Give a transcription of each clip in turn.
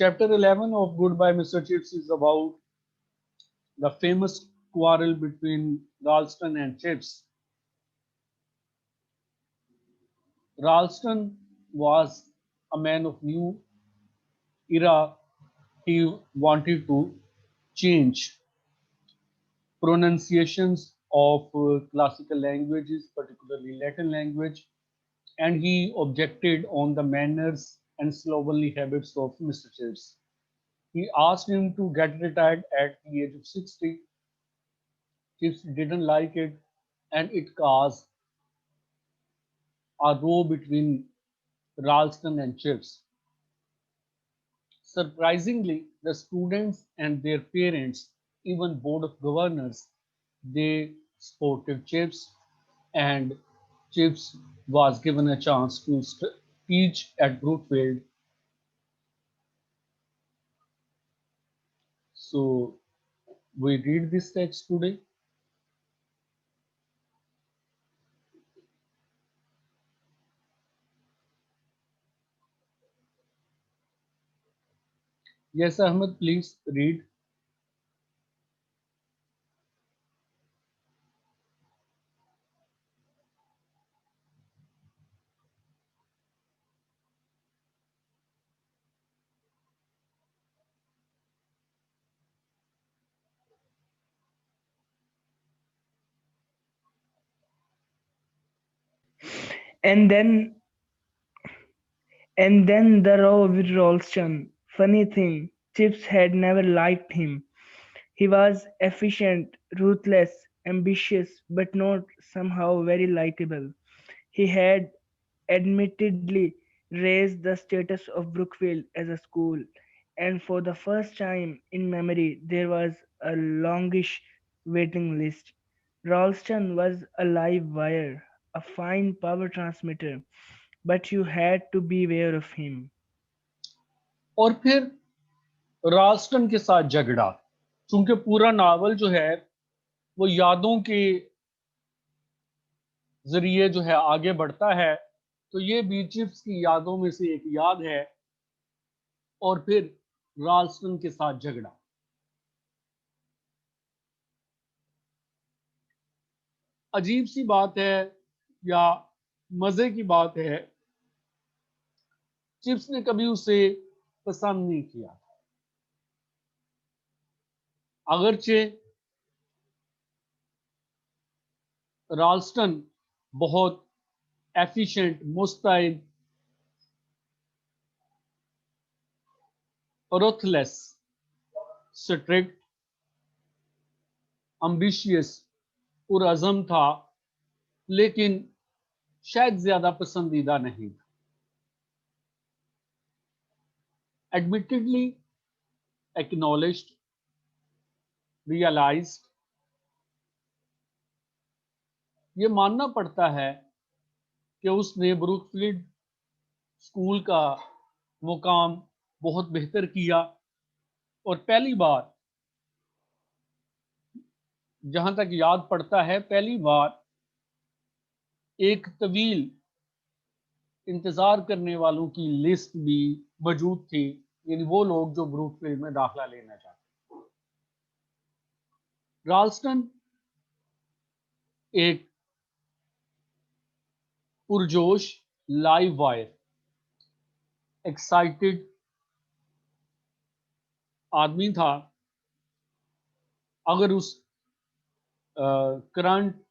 Chapter 11 of Goodbye Mr. Chips is about the famous quarrel between Ralston and Chips. Ralston was a man of new era. He wanted to change pronunciations of classical languages, particularly Latin language, and he objected on the manners and slovenly habits of Mr. Chips. He asked him to get retired at the age of 60. Chips didn't like it, and it caused a row between Ralston and Chips. Surprisingly, the students and their parents, even board of governors, they supported Chips, and Chips was given a chance to teach at Brookfield. So we read this text today. Yes, Ahmed, please read. And then and then the row with Ralston. Funny thing, Chips had never liked him. He was efficient, ruthless, ambitious, but not somehow very likable. He had admittedly raised the status of Brookfield as a school, and for the first time in memory there was a longish waiting list. Ralston was a live wire, a fine power transmitter, but you had to beware of him. और फिर राल्स्टन के साथ झगड़ा, चूंकि पूरा novel जो है वो यादों के जरिए जो है आगे बढ़ता है, तो ये बी चिप्स की यादों में से एक याद है। और फिर राल्स्टन के साथ झगड़ा। अजीब सी बात है या मजे की बात है, चिप्स ने कभी उसे पसंद नहीं किया। अगरचे राल्स्टन बहुत एफिशिएंट, मुस्तैद, ruthless, स्ट्रिक्ट, एम्बिशियस, पुरअज़म था, लेकिन शायद ज्यादा पसंदीदा नहीं था। एडमिटेडली, एक्नॉलेज्ड, रियलाइज्ड, ये मानना पड़ता है कि उसने ब्रुकफील्ड स्कूल का मुकाम बहुत बेहतर किया। और पहली बार, जहां तक याद पड़ता है, पहली बार एक तवील इंतजार करने वालों की लिस्ट भी मौजूद थी, यानी वो लोग जो ब्रुकफील्ड में दाखिला लेना चाहते। राल्स्टन एक पुरजोश, लाइव वायर, एक्साइटेड आदमी था। अगर उस करंट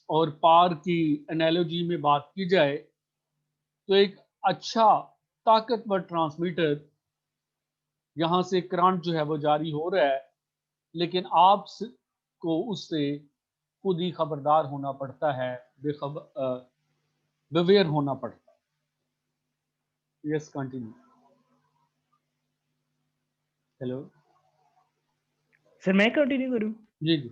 और पार की एनालॉजी में बात की जाए, तो एक अच्छा ताकतवर ट्रांसमीटर, यहाँ से करंट जो है वो जारी हो रहा है, लेकिन आप को उससे खुद ही खबरदार होना पड़ता है, बेवेयर होना पड़ता है। Yes, continue. हेलो। सर मैं कंटिन्यू करूं? जी जी।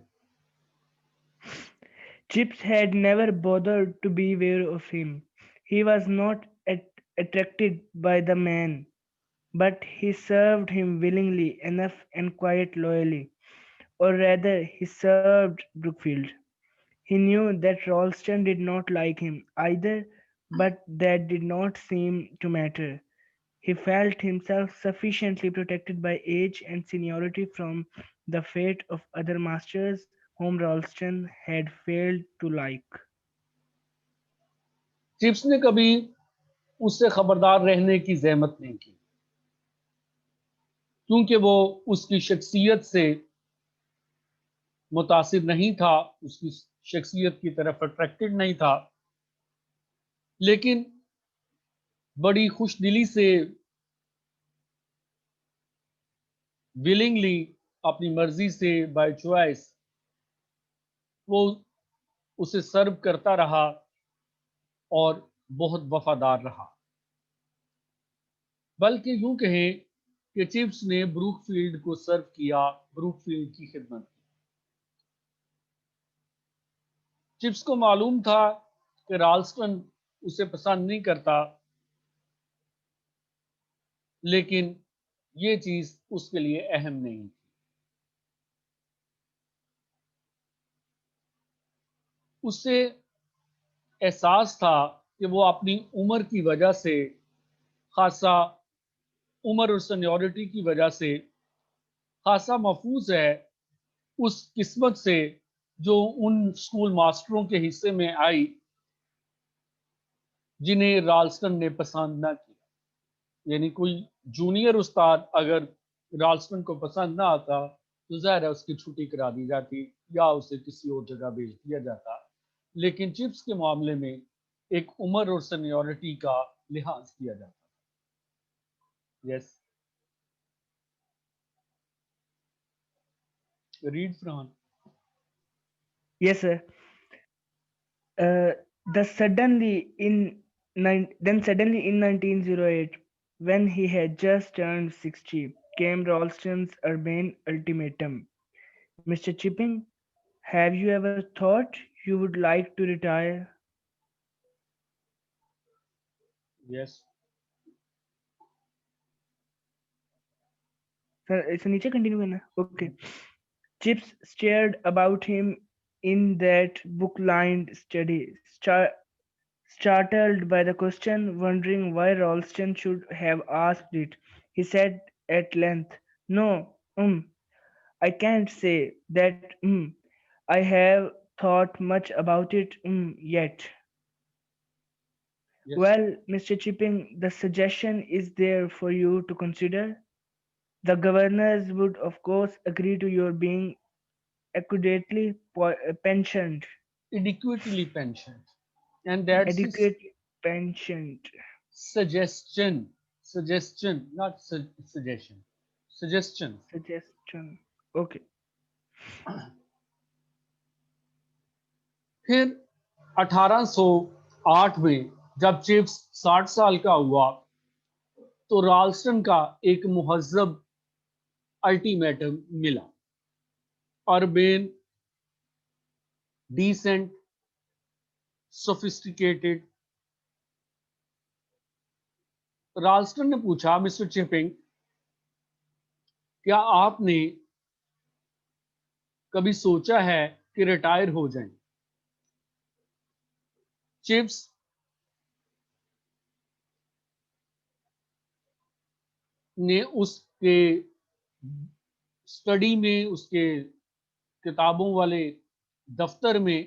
Chips had never bothered to be aware of him. He was not attracted by the man, but he served him willingly enough and quite loyally. Or rather, he served Brookfield. He knew that Ralston did not like him either, but that did not seem to matter. He felt himself sufficiently protected by age and seniority from the fate of other masters whom Ralston had failed to like. Chips نے کبھی اس سے خبردار رہنے کی زحمت نہیں کی، کیونکہ وہ اس کی شخصیت سے متاثر نہیں تھا، اس کی شخصیت کی طرف اٹریکٹڈ نہیں تھا، لیکن بڑی خوش دلی سے ولنگلی، اپنی مرضی سے، بائی چوائس، وہ اسے سرو کرتا رہا اور بہت وفادار رہا۔ بلکہ یوں کہیں کہ چپس نے بروک فیلڈ کو سرو کیا، بروک فیلڈ کی خدمت کی۔ چپس کو معلوم تھا کہ رالسٹن اسے پسند نہیں کرتا، لیکن یہ چیز اس کے لیے اہم نہیں تھی۔ اسے احساس تھا کہ وہ اپنی عمر کی وجہ سے، خاصا عمر اور سینیورٹی کی وجہ سے خاصا محفوظ ہے اس قسمت سے جو ان اسکول ماسٹروں کے حصے میں آئی جنہیں رالسٹن نے پسند نہ کیا۔ یعنی کوئی جونیئر استاد اگر رالسٹن کو پسند نہ آتا تو ظاہر ہے اس کی چھٹی کرا دی جاتی یا اسے کسی اور جگہ بھیج دیا جاتا، لیکن چپس کے معاملے میں ایک عمر اور سینیورٹی کا لحاظ کیا جاتا۔ یس، ریڈ Farhan. Yes, sir. The suddenly in then suddenly in 1908, when he had just turned 60, came Ralston's urbane ultimatum. Mr. Chipping, have you ever thought you would like to retire? Yes, Sir, it's نیچے continue کرنا ہے. Okay. Chips stared about him in that book-lined study, startled by the question, wondering why Ralston should have asked it. He said at length, "No, I can't say that I have thought much about it yet." Yes, Well, Mr. Chipping, the suggestion is there for you to consider. The governors would, of course, agree to your being adequately pensioned. adequately pensioned, and that's his Adequately pensioned. suggestion, not suggestion, suggestion. Suggestion. Okay. پھر 1808 میں جب chips 60 سال کا ہوا تو رالسٹن کا ایک مہذب الٹیمیٹم ملا، اربین، ڈیسنٹ، سوفسٹیکیٹڈ۔ رالسٹن نے پوچھا، مسٹر چپنگ، کیا آپ نے کبھی سوچا ہے کہ ریٹائر ہو جائیں؟ چپس نے اس کے اسٹڈی میں، اس کے کتابوں والے دفتر میں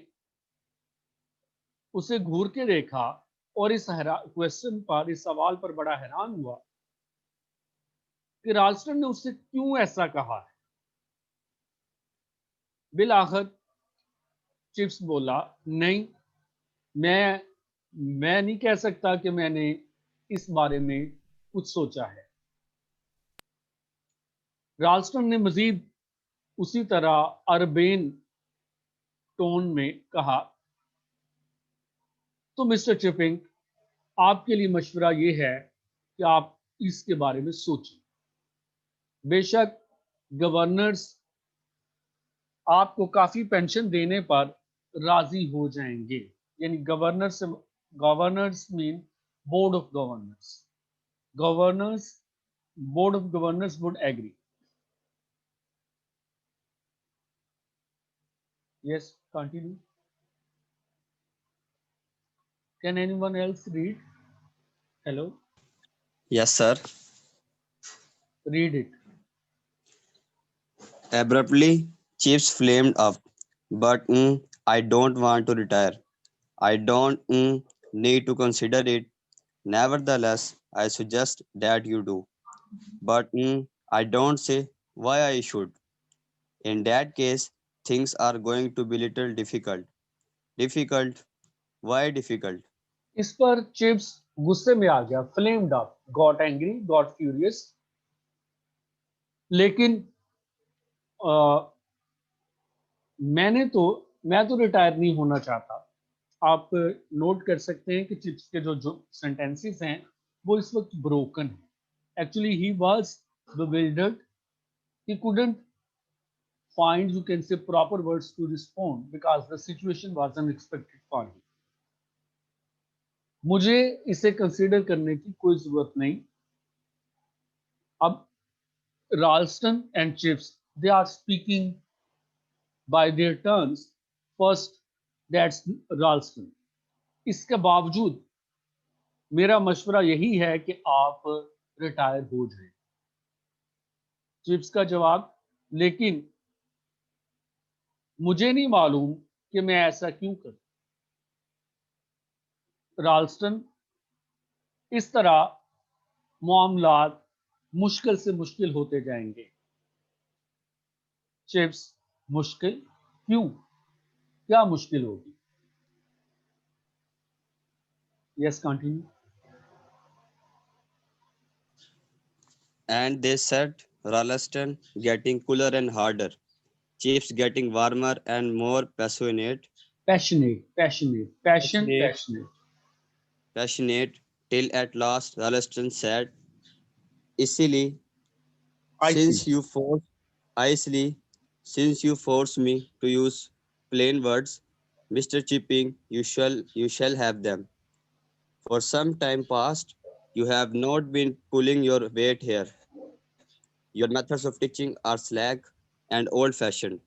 اسے گھور کے دیکھا اور اس کویسچن پر، اس سوال پر بڑا حیران ہوا کہ رالسٹن نے اس سے کیوں ایسا کہا ہے۔ بالآخر چپس بولا، نہیں، میں نہیں کہہ سکتا کہ میں نے اس بارے میں کچھ سوچا ہے۔ رالسٹن نے مزید اسی طرح اربین ٹون میں کہا، تو مسٹر چپنگ، آپ کے لیے مشورہ یہ ہے کہ آپ اس کے بارے میں سوچیں۔ بے شک گورنرز آپ کو کافی پینشن دینے پر راضی ہو جائیں گے، یعنی گورنرز مین board of governors would agree. Yes, continue. Can anyone else read? Hello? Yes, sir. Read it. Abruptly, Chips flamed up. But I don't want to retire. I don't need to consider it. Nevertheless, I suggest that you do. But I don't say why I should. In that case, things are going to be little difficult. Difficult? Why difficult? इस पर chips गुस्से में आ गया, flamed up, got angry, got furious. लेकिन मैं तो retire नहीं होना चाहता. आप नोट कर सकते हैं कि चिप्स के जो सेंटेंसेस हैं वो इस वक्त ब्रोकन है. Actually he was bewildered. He couldn't find, you can say, proper words to respond because the situation was unexpected for him. मुझे इसे कंसीडर करने की कोई जरूरत नहीं. अब Ralston and Chips, they are speaking by their turns. First, that's Ralston. इसके बावजूद मेरा मशवरा यही है कि आप रिटायर हो जाएं. चिप्स का जवाब, लेकिन मुझे नहीं मालूम कि मैं ऐसा क्यों करूं. राल्स्टन, इस तरह मामलात मुश्किल से मुश्किल होते जाएंगे. चिप्स, मुश्किल क्यों? क्या मुश्किल होगी? Yes, continue. And they said, Ralston getting cooler and harder. Chips getting warmer and more passionate. Passionate. Passionate, till at last Ralston said, Easily, I see. since you force Icily, since you force me to use plain words, Mr. Chipping, you shall have them. For some time past, you have not been pulling your weight here. Your methods of teaching are slack and old-fashioned.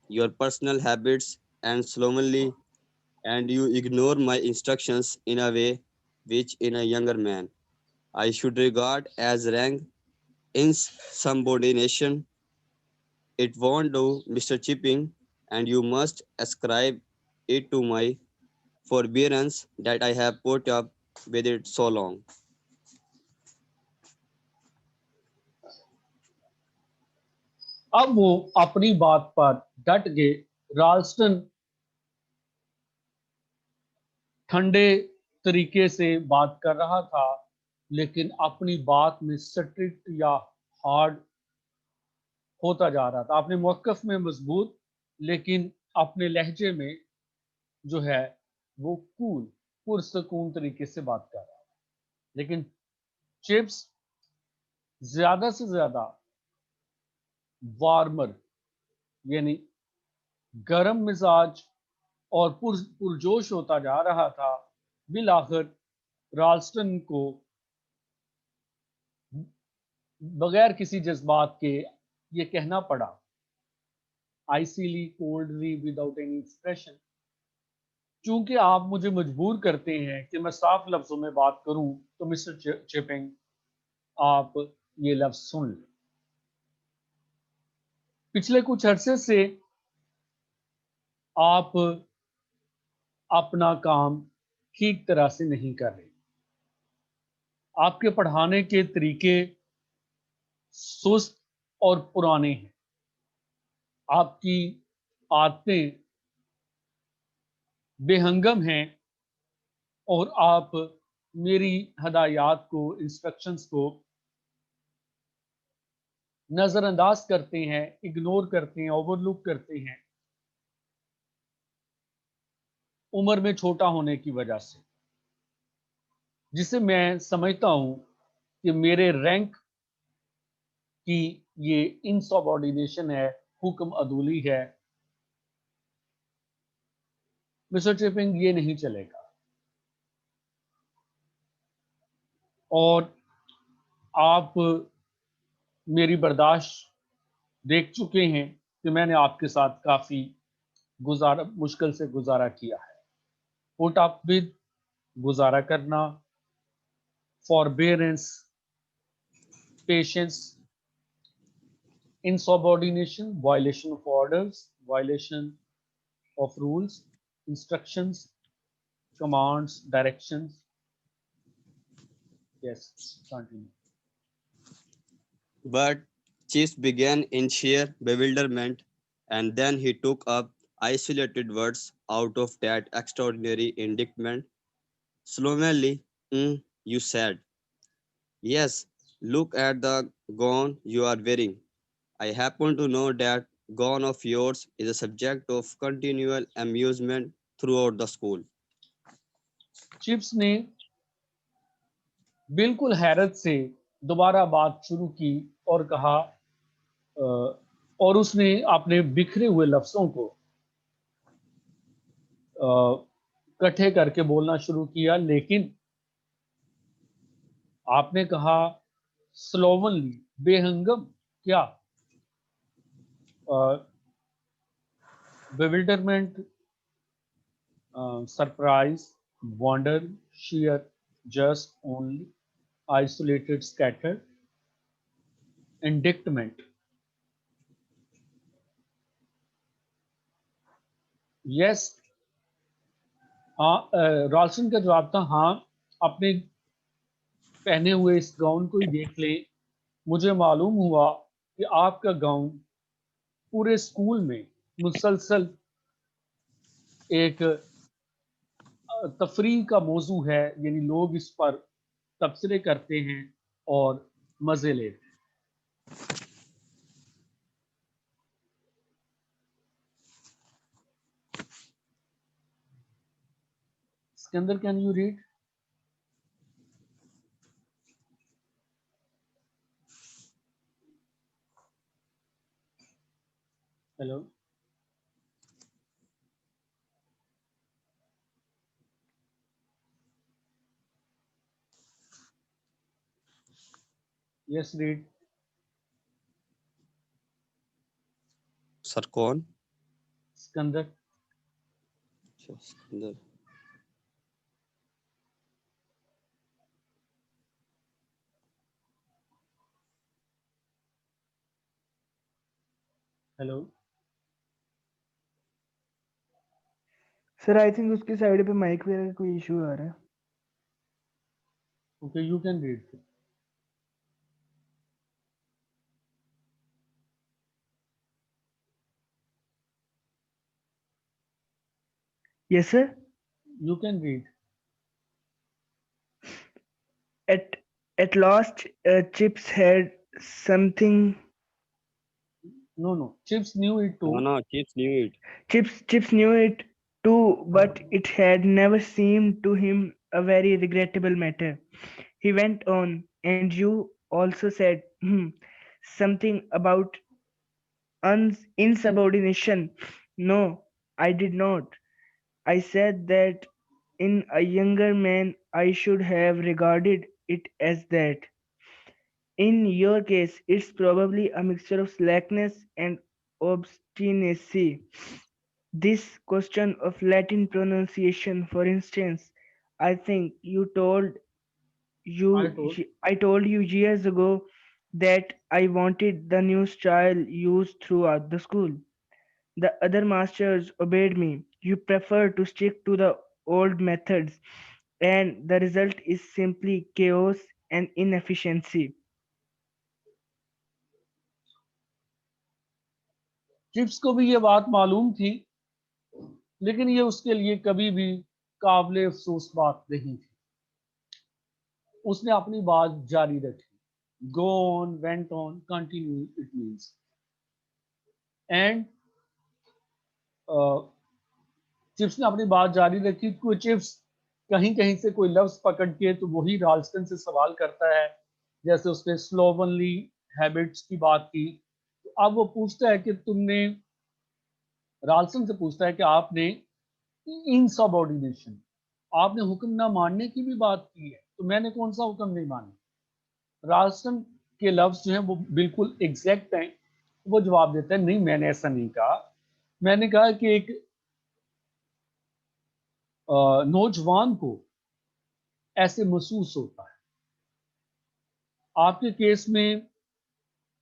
Your personal habits and slovenly, and you ignore my instructions in a way which, in a younger man, I should regard as rank insubordination. It won't do, Mr. Chipping, and you must ascribe it to my forbearance that I have put up with it so long. अब वो अपनी बात पर डट गए. राल्स्टन ठंडे तरीके से बात कर रहा था, लेकिन अपनी बात में स्ट्रिक्ट या हार्ड होता जा रहा था. अपने मौक़िफ़ में मजबूत, लेकिन अपने लहजे में जो है वो कूल, पुरसकून तरीके से बात कर रहा था. लेकिन चिप्स ज्यादा से ज्यादा वार्मर, यानी गर्म मिजाज और पुरजोश होता जा रहा था. बिल आखिर राल्स्टन को बगैर किसी जज्बात के ये कहना पड़ा, आइसीली, कोल्डली, विदाउट एनी एक्सप्रेशन, चूंकि आप मुझे मजबूर करते हैं कि मैं साफ लफ्जों में बात करूं, तो मिस्टर चिपिंग, आप ये लफ्ज सुन लें. पिछले कुछ अरसे से आप अपना काम ठीक तरह से नहीं कर रहे. आपके पढ़ाने के तरीके सुस्त और पुराने हैं. आपकी आदतें बेहंगम हैं और आप मेरी हदायत को, इंस्ट्रक्शंस को नज़रअंदाज करते हैं, इग्नोर करते हैं, ओवरलुक करते हैं, उम्र में छोटा होने की वजह से, जिसे मैं समझता हूं कि मेरे रैंक की ये इनसबऑर्डिनेशन है, हुक्म अदूली है. मिस्टर चिपिंग, ये नहीं चलेगा. और आप मेरी बर्दाश्त देख चुके हैं कि मैंने आपके साथ काफ़ी मुश्किल से गुजारा किया है. पुट अप विद, गुजारा करना, forbearance, patience, insubordination, violation of orders, violation of rules, instructions, commands, directions. Yes, continue. But Chips began in sheer bewilderment, and then he took up isolated words out of that extraordinary indictment. Slowly, you said, "Yes, look at the gown you are wearing. I happen to know that gown of yours is a subject of continual amusement throughout the school." Chips ने बिल्कुल हैरत से दोबारा बात शुरू की और कहा और उसने अपने बिखरे हुए लफ्ज़ों को इकट्ठे करके बोलना शुरू किया, लेकिन आपने कहा स्लोवनली, बेहंगम, क्या? bewilderment, surprise, wonder, sheer, just, only, isolated, scattered, indictment. Yes, हाँ, रॉल्सन का जवाब था हाँ, अपने पहने हुए इस गाउन को ही देख लें। मुझे मालूम हुआ कि आपका गाउन पूरे स्कूल में मुसलसल एक तफरीह का मौजू है, यानी लोग इस पर तबसरे करते हैं और मज़े लेते हैं। Skandar, can you read? Hello. Yes, read. Sir, कौन? Skandar. Sikandar. Hello. Sir I think उसकी साइड पे माइक वगैरह का कोई इशू आ रहा है. Okay, you can read. Yes, sir. You can read. At last, Chips had something. No. Chips knew it too. No, Chips knew it. Chips knew it too, but it had never seemed to him a very regrettable matter. He went on, and you also said something about insubordination. No, I did not. I said that in a younger man I should have regarded it as that. In your case, it's probably a mixture of slackness and obstinacy. This question of Latin pronunciation, for instance, I think I told. I told you years ago that I wanted the new style used throughout the school. The other masters obeyed me. You prefer to stick to the old methods, and the result is simply chaos and inefficiency. Chips को भी ये बात मालूम थी, लेकिन ये उसके लिए कभी भी काबिल अफसोस बात नहीं थी। उसने अपनी बात जारी रखी। Go on, went on, continue, it means. And chips ने अपनी बात जारी रखी। कोई चिप्स कहीं कहीं से कोई लफ्ज पकड़ के तो वही राल्स्टन से सवाल करता है, जैसे उसने स्लोवनली हैबिट्स की बात की। तो अब वो पूछता है कि तुमने, राल्सन से पूछता है कि आपने इनसबऑर्डिनेशन, आपने हुक्म ना मानने की भी बात की है, तो मैंने कौन सा हुक्म नहीं माना? राल्सन के लफ्ज जो हैं वो बिल्कुल एग्जैक्ट हैं। वो जवाब देता है, नहीं मैंने ऐसा नहीं कहा। मैंने कहा कि एक नौजवान को ऐसे महसूस होता है। आपके केस में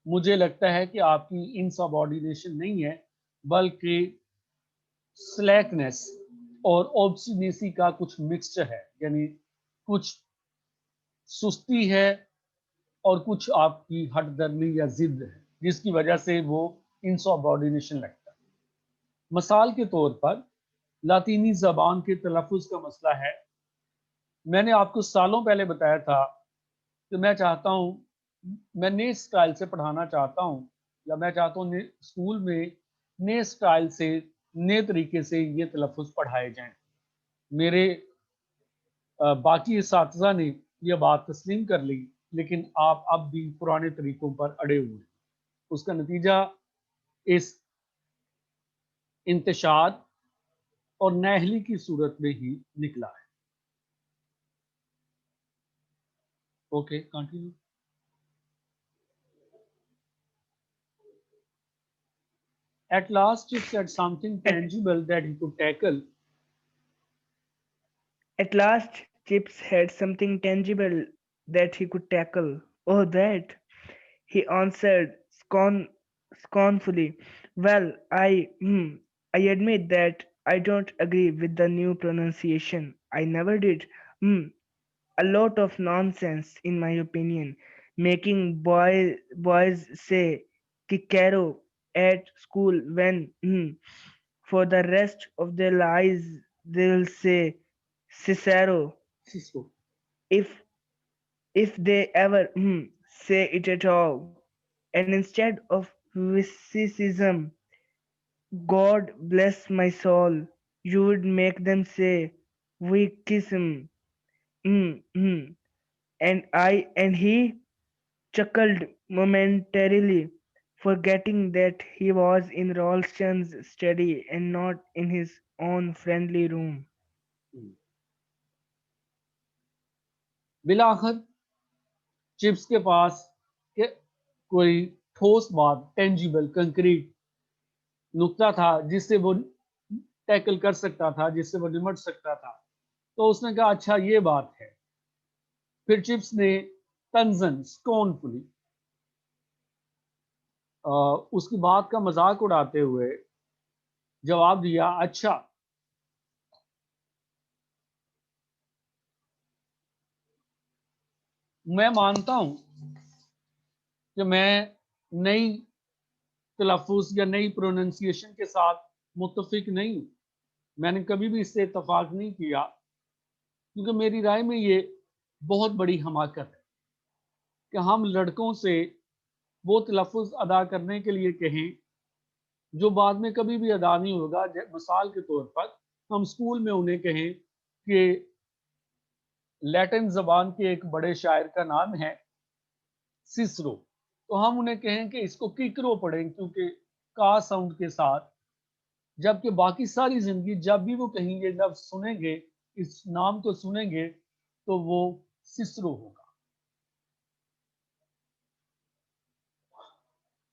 مجھے لگتا ہے کہ آپ کی انسبارڈینیشن نہیں ہے بلکہ سلیکنیس اور اوبسینیسی کا کچھ مکسچر ہے، یعنی کچھ سستی ہے اور کچھ آپ کی ہٹ درمی یا ضد ہے جس کی وجہ سے وہ انسبارڈینیشن لگتا ہے۔ مثال کے طور پر لاطینی زبان کے تلفظ کا مسئلہ ہے۔ میں نے آپ کو سالوں پہلے بتایا تھا کہ میں چاہتا ہوں، میں نئے سٹائل سے پڑھانا چاہتا ہوں، یا میں چاہتا ہوں اسکول میں نئے سٹائل سے، نئے طریقے سے یہ تلفظ پڑھائے جائیں۔ میرے باقی اساتذہ نے یہ بات تسلیم کر لی، لیکن آپ اب بھی پرانے طریقوں پر اڑے ہوئے ہیں۔ اس کا نتیجہ اس انتشار اور نااہلی کی صورت میں ہی نکلا ہے۔ Okay, continue. At last, Chip said something At, tangible that he could tackle. at last, Chips had something tangible that he could tackle. Oh, that, he answered scornfully. Well, I admit that I don't agree with the new pronunciation. I never did. Hmm, a lot of nonsense, in my opinion, making boys say Kikero at school when for the rest of their lives they'll say Cicero Cisco. if if they ever say it at all. And instead of witticism, God bless my soul, you would make them say Wikism. Mm, mm. And he chuckled momentarily, forgetting that he was in Ralston's study and not in his own friendly room. بالآخر chips کے پاس کوئی ٹھوس بات، tangible, concrete نقطہ تھا جس سے وہ ٹیکل کر سکتا تھا، جس سے وہ نمٹ سکتا تھا۔ تو اس نے کہا اچھا یہ بات ہے۔ پھر چپس نے طنزاً اسکونفلی اس کی بات کا مذاق اڑاتے ہوئے جواب دیا، اچھا میں مانتا ہوں کہ میں نئی تلفظ یا نئی پروننسیشن کے ساتھ متفق نہیں ہوں۔ میں نے کبھی بھی اس سے اتفاق نہیں کیا، کیونکہ میری رائے میں یہ بہت بڑی حماقت ہے کہ ہم لڑکوں سے وہ تلفظ ادا کرنے کے لیے کہیں جو بعد میں کبھی بھی ادا نہیں ہوگا۔ مثال کے طور پر ہم اسکول میں انہیں کہیں کہ لیٹن زبان کے ایک بڑے شاعر کا نام ہے سیسرو، تو ہم انہیں کہیں کہ اس کو کیکرو پڑھیں کیونکہ کا ساؤنڈ کے ساتھ، جبکہ باقی ساری زندگی جب بھی وہ کہیں گے، جب سنیں گے اس نام کو سنیں گے تو وہ سسرو ہوگا۔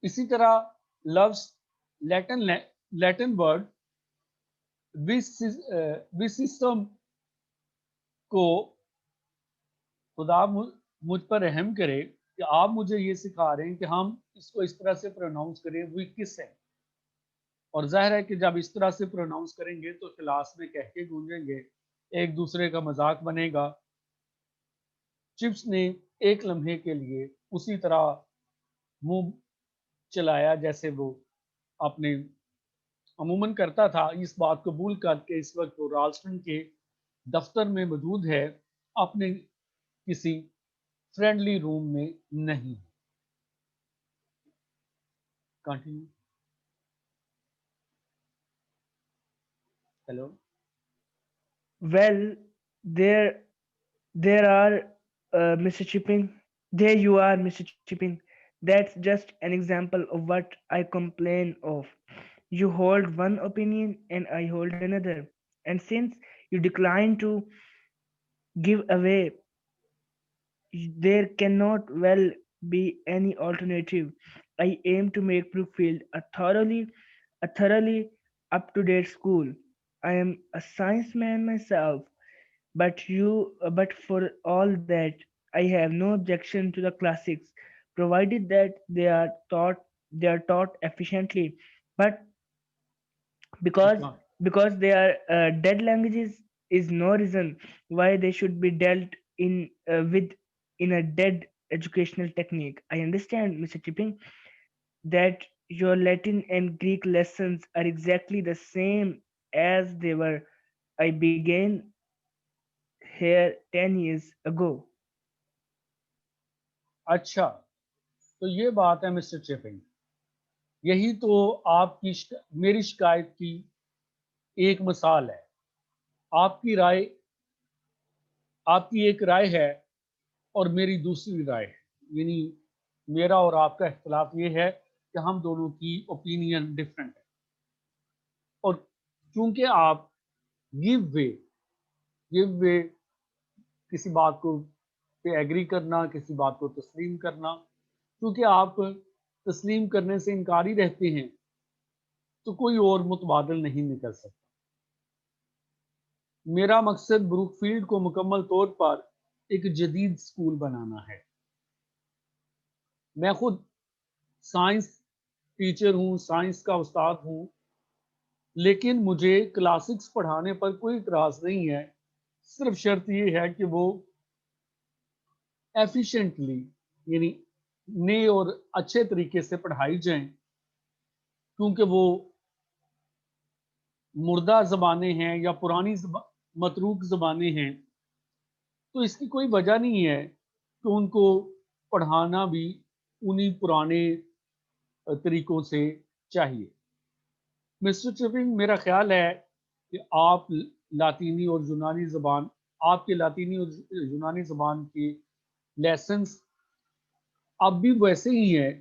اسی طرح لفظ لیٹن ورڈ وسسٹم کو خدا مجھ پر رحم کرے کہ آپ مجھے یہ سکھا رہے ہیں کہ ہم اس کو اس طرح سے پروناؤنس کریں، ویکس ہے، اور ظاہر ہے کہ جب اس طرح سے پروناؤنس کریں گے تو کلاس میں کہہ کے گونجیں گے، ایک دوسرے کا مذاق بنے گا۔ چپس نے ایک لمحے کے لیے اسی طرح منہ چلایا جیسے وہ اپنے عموماً کرتا تھا، اس بات قبول کر کے اس وقت وہ رالسٹن کے دفتر میں موجود ہے، اپنے کسی فرینڈلی روم میں نہیں۔ Continue. Hello. Well, there, there are, Mr. Chipping. There you are, Mr. Chipping. That's just an example of what I complain of. You hold one opinion and I hold another. And since you decline to give away, there cannot well be any alternative. I aim to make Brookfield a thoroughly up-to-date school. I am a science man myself, but for all that, I have no objection to the classics. provided that they are taught efficiently. But because ہاں because they are dead languages is no reason why they should be dealt with in a dead educational technique. I understand, Mr. Chipping, that your Latin and Greek lessons are exactly the same as they were. I began here 10 years ago. اچھا، تو یہ بات ہے mister چپنگ، یہی تو آپ کی میری شکایت کی ایک مثال ہے. آپ کی رائے، آپ کی ایک رائے ہے اور میری دوسری رائے ہے، یعنی میرا اور آپ کا اختلاف یہ ہے کہ ہم دونوں کی اوپینین ڈفرینٹ ہے. اور چونکہ آپ گیو وے کسی بات کو پہ ایگری کرنا، کسی بات کو تسلیم کرنا، کیونکہ آپ تسلیم کرنے سے انکاری رہتے ہیں تو کوئی اور متبادل نہیں نکل سکتا. میرا مقصد بروک فیلڈ کو مکمل طور پر ایک جدید سکول بنانا ہے. میں خود سائنس ٹیچر ہوں، سائنس کا استاد ہوں، لیکن مجھے کلاسکس پڑھانے پر کوئی اعتراض نہیں ہے، صرف شرط یہ ہے کہ وہ ایفیشینٹلی، یعنی نئے اور اچھے طریقے سے پڑھائی جائیں، کیونکہ وہ مردہ زبانیں ہیں یا پرانی متروک زبانیں ہیں، تو اس کی کوئی وجہ نہیں ہے کہ ان کو پڑھانا بھی انہی پرانے طریقوں سے چاہیے. مسٹر چپنگ، میرا خیال ہے کہ آپ لاطینی اور یونانی زبان، آپ کے لاطینی اور یونانی زبان کی لیسنس اب بھی ویسے ہی ہیں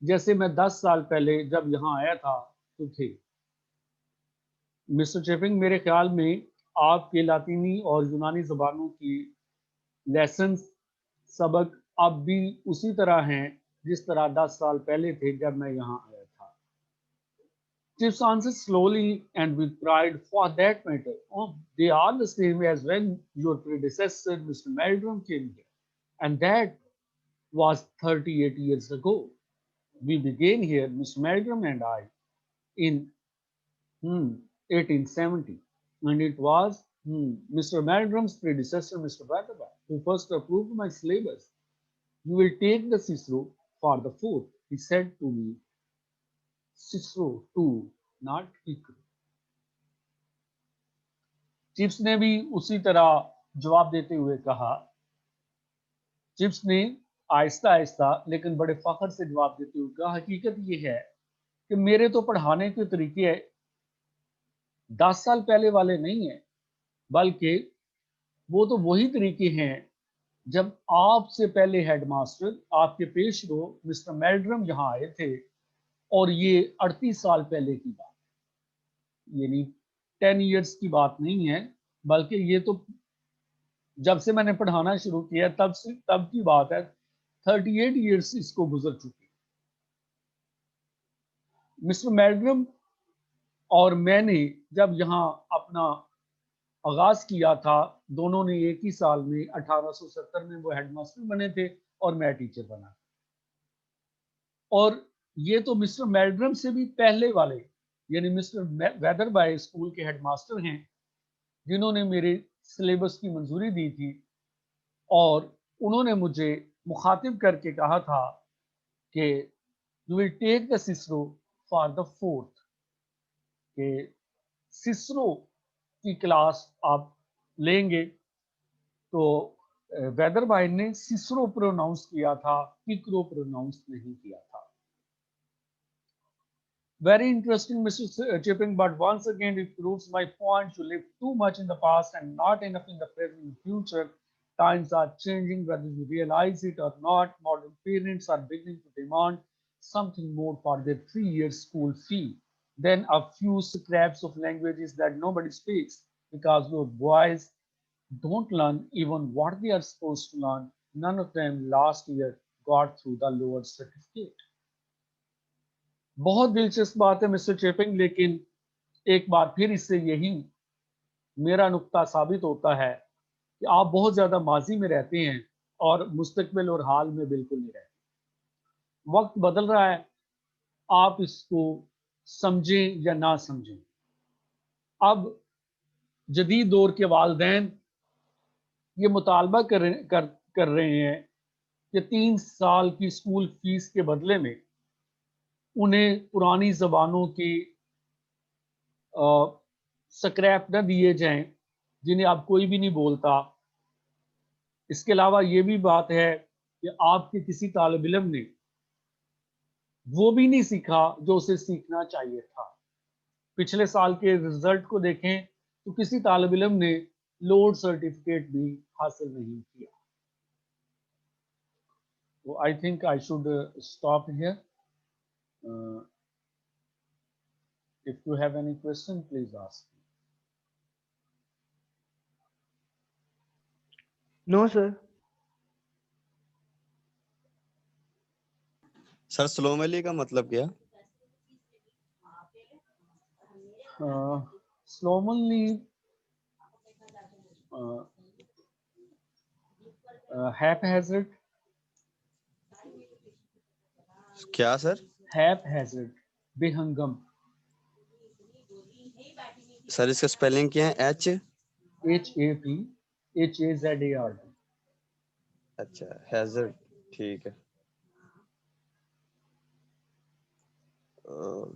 جیسے میں 10 سال پہلے جب یہاں آیا تھا تو تھے. مسٹر چپنگ، میرے خیال میں آپ کے لاطینی اور یونانی زبانوں کی لیسنس، سبق اب بھی اسی طرح ہیں جس طرح 10 سال پہلے تھے جب میں یہاں آیا تھا. Chips answered slowly and with pride, for that matter. Oh, they are the same as when your predecessor, Mr. Meldrum, came here. And that was 38 years ago. We began here, Mr. Meldrum and I, in 1870. And it was Mr. Meldrum's predecessor, Mr. Weatherby, who first approved my syllabus. You will take the Cicero for the fourth, he said to me. Cicero too, not Hicero. Chips نے بھی اسی طرح جواب دیتے ہوئے کہا. Chips نے آہستہ آہستہ لیکن بڑے فخر سے جواب دیتے ہوئے کہا، حقیقت یہ ہے کہ میرے تو پڑھانے کے طریقے 10 سال پہلے والے نہیں ہیں، بلکہ وہ تو وہی طریقے ہیں جب آپ سے پہلے ہیڈ ماسٹر، آپ کے پیش رو مسٹر میلڈرم یہاں آئے تھے، اور یہ 38 سال پہلے کی بات ہے، یعنی 10 ایئرس کی بات نہیں ہے، بلکہ یہ تو جب سے میں نے پڑھانا شروع کیا تب کی بات ہے. 38 ایئرس اس کو گزر چکی. مسٹر میلڈرم اور میں نے جب یہاں اپنا آغاز کیا تھا، دونوں نے ایک ہی سال میں 1870 میں وہ ہیڈ ماسٹر بنے تھے اور میں ٹیچر بنا. اور یہ تو مسٹر میلڈرم سے بھی پہلے والے، یعنی مسٹر ویدر بائی اسکول کے ہیڈ ماسٹر ہیں، جنہوں نے میرے سلیبس کی منظوری دی تھی، اور انہوں نے مجھے مخاطب کر کے کہا تھا کہ you will take the Cicero for the fourth, کہ سسرو کی کلاس آپ لیں گے. تو ویدر بائی نے سسرو پروناؤنس کیا تھا، ککرو پروناؤنس نہیں کیا تھا. Very interesting, Mr. Chipping, but once again it proves my point. You live too much in the past and not enough in the present and future. Times are changing, whether you realize it or not. Modern parents are beginning to demand something more for their 3-year school fee than a few scraps of languages that nobody speaks, because your boys don't learn even what they are supposed to learn. None of them last year got through the lower certificate. بہت دلچسپ بات ہے mister چیپنگ، لیکن ایک بار پھر اس سے یہی میرا نقطہ ثابت ہوتا ہے کہ آپ بہت زیادہ ماضی میں رہتے ہیں اور مستقبل اور حال میں بالکل نہیں رہتے. وقت بدل رہا ہے، آپ اس کو سمجھیں یا نہ سمجھیں. اب جدید دور کے والدین یہ مطالبہ کر رہے ہیں کہ 3 سال کی اسکول فیس کے بدلے میں انہیں پرانی زبانوں کی سکریپ نہ دیے جائیں جنہیں اب کوئی بھی نہیں بولتا. اس کے علاوہ یہ بھی بات ہے کہ آپ کے کسی طالب علم نے وہ بھی نہیں سیکھا جو اسے سیکھنا چاہیے تھا. پچھلے سال کے رزلٹ کو دیکھیں تو کسی طالب علم نے لوڈ سرٹیفکیٹ بھی حاصل نہیں کیا. So I think I should stop here. If you have any question, please ask. No, sir. سر سلوم علی کا مطلب کیا؟ Slovenly haphazard, کیا سر؟ haphazard, بے ہنگم. سر اس کا سپیلنگ کیا ہے؟ HAPHAZARD. اچھا ہیزرڈ، ٹھیک ہے. اور